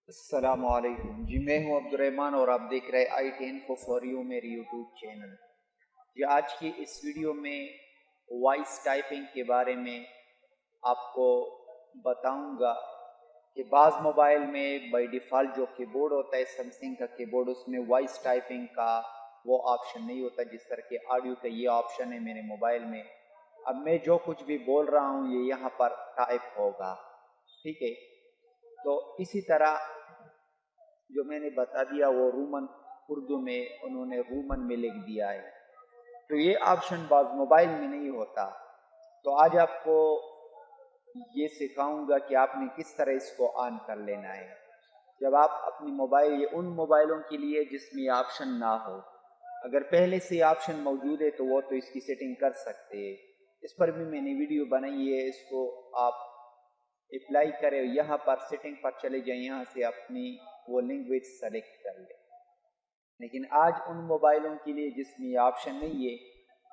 السلام علیکم جی، میں ہوں عبدالرحمن اور آپ دیکھ رہے IT Info for You میری یوٹیوب چینل۔ جی، آج کی اس ویڈیو میں وائس ٹائپنگ کے بارے میں آپ کو بتاؤں گا کہ بعض موبائل میں بائی ڈیفالٹ جو کی بورڈ ہوتا ہے سیمسنگ کا کی بورڈ، اس میں وائس ٹائپنگ کا وہ آپشن نہیں ہوتا جس طرح کہ آڈیو کا یہ آپشن ہے میرے موبائل میں۔ اب میں جو کچھ بھی بول رہا ہوں یہ یہاں پر ٹائپ ہوگا، ٹھیک ہے؟ تو اسی طرح جو میں نے بتا دیا وہ رومن اردو میں انہوں نے رومن میں لکھ دیا ہے، تو یہ آپشن بعض موبائل میں نہیں ہوتا۔ تو آج آپ کو یہ سکھاؤں گا کہ آپ نے کس طرح اس کو آن کر لینا ہے۔ جب آپ اپنی موبائل، یہ ان موبائلوں کے لیے جس میں یہ آپشن نہ ہو، اگر پہلے سے آپشن موجود ہے تو وہ تو اس کی سیٹنگ کر سکتے ہیں۔ اس پر بھی میں نے ویڈیو بنائی ہے، اس کو آپ اپلائی کریں، یہاں پر سیٹنگ پر چلے جائیں، یہاں سے اپنی وہ لینگویج سلیکٹ کر لیں۔ لیکن آج ان موبائلوں کے لیے جس میں یہ آپشن نہیں ہے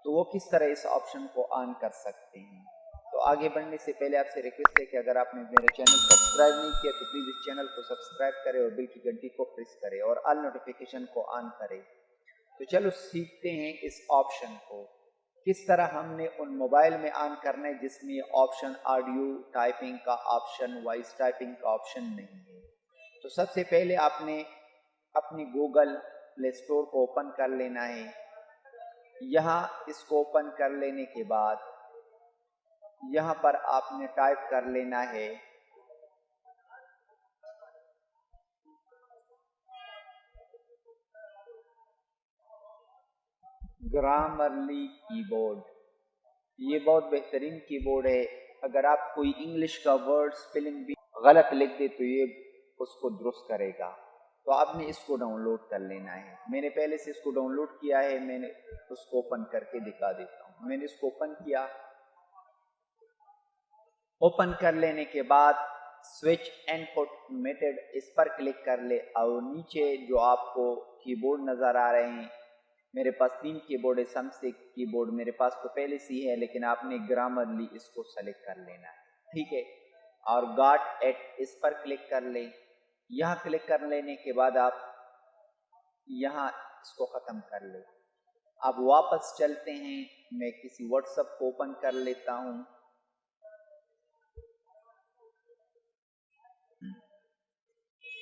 تو وہ کس طرح اس آپشن کو آن کر سکتے ہیں۔ تو آگے بڑھنے سے پہلے آپ سے ریکویسٹ ہے کہ اگر آپ نے میرے چینل سبسکرائب نہیں کیا تو پلیز اس چینل کو سبسکرائب کریں اور بیل کی گھنٹی کو پریس کریں اور آل نوٹیفیکیشن کو آن کریں۔ تو چلو سیکھتے ہیں اس آپشن کو کس طرح ہم نے ان موبائل میں آن کرنا ہے جس میں آپشن آڈیو ٹائپنگ کا آپشن، وائس ٹائپنگ کا آپشن نہیں ہے۔ تو سب سے پہلے آپ نے اپنی گوگل پلے اسٹور کو اوپن کر لینا ہے۔ یہاں اس کو اوپن کر لینے کے بعد یہاں پر آپ نے ٹائپ کر لینا ہے گرامرلی کی بورڈ۔ یہ بہت بہترین کی بورڈ ہے، اگر آپ کوئی انگلش کا ورڈ سپیلنگ بھی غلط لکھ دے تو یہ اس کو درست کرے گا۔ تو آپ نے اس کو ڈاؤن لوڈ کر لینا ہے۔ میں نے پہلے سے اس کو ڈاؤن لوڈ کیا ہے، میں نے اس کو اوپن کر کے دکھا دیتا ہوں۔ میں نے اس کو اوپن کیا، اوپن کر لینے کے بعد سوئچ ان پٹ میتھڈ اس پر کلک کر لے اور نیچے جو آپ کو کی بورڈ نظر آ رہے ہیں، میرے پاس 3 کی بورڈ ہے، سیمسنگ کی بورڈ میرے پاس تو پہلے سے ہی ہے، لیکن آپ نے گرامرلی اس کو سلیکٹ کر لینا ہے، ٹھیک ہے؟ اور گاٹ ایٹ اس پر کلک کر لیں۔ یہاں کلک کر لینے کے بعد آپ یہاں اس کو ختم کر لیں۔ اب واپس چلتے ہیں، میں کسی واٹس ایپ کو اوپن کر لیتا ہوں۔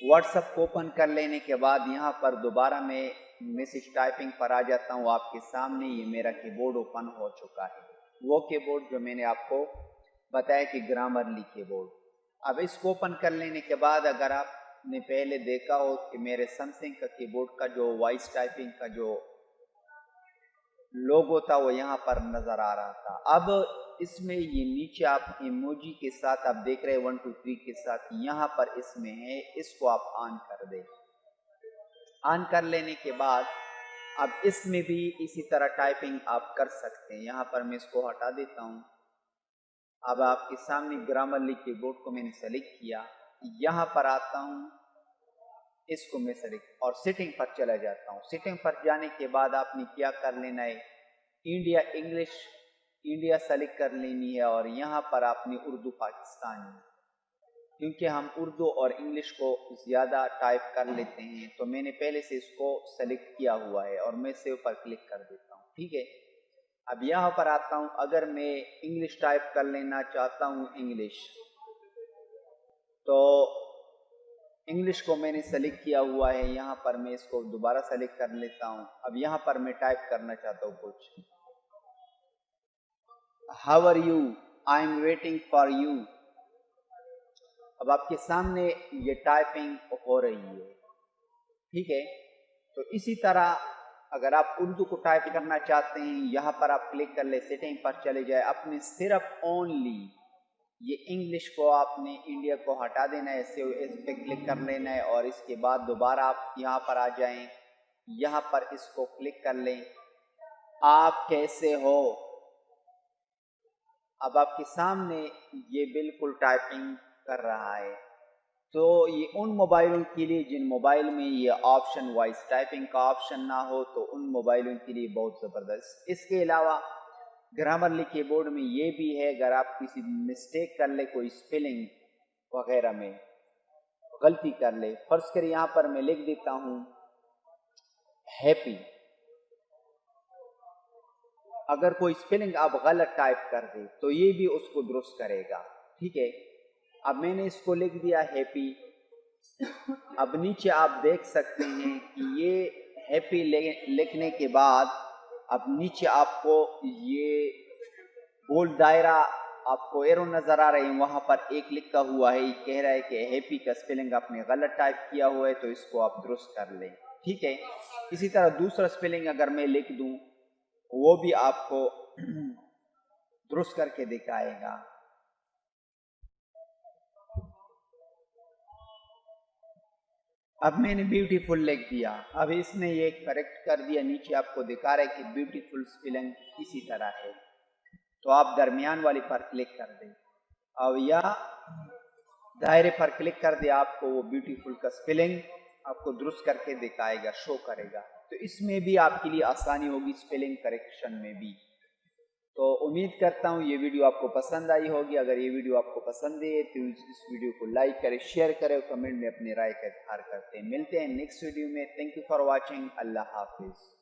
واٹس ایپ کو اوپن کر لینے کے بعد یہاں پر دوبارہ میں میسج ٹائپنگ پر آ جاتا ہوں۔ آپ کے سامنے یہ میرا کی بورڈ اوپن ہو چکا ہے، وہ کی بورڈ جو میں نے آپ کو بتایا کہ گرامرلی کی بورڈ۔ اب اس کو اوپن کر لینے کے بعد اگر آپ نے پہلے دیکھا ہو کہ میرے سیمسنگ کا کی بورڈ کا جو وائس ٹائپنگ کا جو لوگو تھا وہ یہاں پر نظر آ رہا تھا۔ اب اس میں یہ نیچے آپ ایموجی کے ساتھ آپ دیکھ رہے 1 2 3 کے ساتھ یہاں پر اس میں ہے، اس کو آپ آن کر دیں۔ آن کر لینے کے بعد اب اس میں بھی اسی طرح ٹائپنگ آپ کر سکتے ہیں۔ یہاں پر میں اس کو ہٹا دیتا ہوں۔ اب آپ کے سامنے گرامرلی کی بورڈ کو میں نے سلیکٹ کیا، یہاں پر آتا ہوں، اس کو میں سلیکٹ اور سیٹنگ پر چلا جاتا ہوں۔ سیٹنگ پر جانے کے بعد آپ نے کیا کر لینا ہے، انڈیا انگلش انڈیا سلیکٹ کر لینی ہے اور یہاں پر آپ نے اردو پاکستانی، کیونکہ ہم اردو اور انگلش کو زیادہ ٹائپ کر لیتے ہیں تو میں نے پہلے سے اس کو سلیکٹ کیا ہوا ہے اور میں سیو پر کلک کر دیتا ہوں، ٹھیک ہے؟ اب یہاں پر آتا ہوں، اگر میں انگلش ٹائپ کر لینا چاہتا ہوں انگلش، تو انگلش کو میں نے سلیکٹ کیا ہوا ہے، یہاں پر میں اس کو دوبارہ سلیکٹ کر لیتا ہوں۔ اب یہاں پر میں ٹائپ کرنا چاہتا ہوں کچھ، how are you, I am waiting for you. اب آپ کے سامنے یہ ٹائپنگ ہو رہی ہے، ٹھیک ہے؟ تو اسی طرح اگر آپ اردو کو ٹائپ کرنا چاہتے ہیں، یہاں پر آپ کلک کر لیں، سیٹنگ پر چلے جائے، اپنے صرف اونلی یہ انگلش کو آپ نے انڈیا کو ہٹا دینا ہے، اس پہ کلک کر لینا ہے اور اس کے بعد دوبارہ آپ یہاں پر آ جائیں، یہاں پر اس کو کلک کر لیں، آپ کیسے ہو۔ اب آپ کے سامنے یہ بالکل ٹائپنگ کر رہا ہے۔ تو یہ ان موبائلوں کے لیے جن موبائل میں یہ آپشن وائس ٹائپنگ کا آپشن نہ ہو تو ان موبائلوں کے لیے بہت زبردست۔ اس کے علاوہ گرامرلی کی بورڈ میں یہ بھی ہے، اگر آپ کسی مسٹیک کر لے کوئی سپیلنگ وغیرہ میں غلطی کر لے. فرض کریں یہاں پر میں لکھ دیتا ہوں ہیپی. اگر کوئی اسپیلنگ آپ غلط ٹائپ کر دیں تو یہ بھی اس کو درست کرے گا. ٹھیک ہے. اب میں نے اس کو لکھ دیا ہیپی. اب نیچے آپ دیکھ سکتے ہیں کہ یہ ہیپی لکھنے کے بعد اب نیچے آپ کو یہ گول دائرہ آپ کو ایرو نظر آ رہے ہیں, وہاں پر ایک لکھا ہوا ہے, یہ کہہ رہا ہے کہ ہیپی کا اسپیلنگ آپ نے غلط ٹائپ کیا ہوا ہے تو اس کو آپ درست کر لیں. ٹھیک ہے. اسی طرح دوسرا اسپیلنگ اگر میں لکھ دوں وہ بھی آپ کو درست کر کے دکھائے گا. اب میں نے بیوٹیفل لکھ دیا. اب اس نے یہ کریکٹ کر دیا, نیچے آپ کو دکھا رہا ہے کہ بیوٹیفل اسپیلنگ اسی طرح ہے. تو آپ درمیان والی پر کلک کر دیں اور یا دائرے پر کلک کر دیں, آپ کو وہ بیوٹیفل کا اسپیلنگ آپ کو درست کر کے دکھائے گا, شو کرے گا. تو اس میں بھی آپ کے لیے آسانی ہوگی اسپیلنگ کریکشن میں بھی. تو امید کرتا ہوں یہ ویڈیو آپ کو پسند آئی ہوگی. اگر یہ ویڈیو آپ کو پسند ہے تو اس ویڈیو کو لائک کریں, شیئر کریں اور کمنٹ میں اپنی رائے کا اظہار کرتے ہیں. ملتے ہیں نیکسٹ ویڈیو میں. Thank you for watching. اللہ حافظ.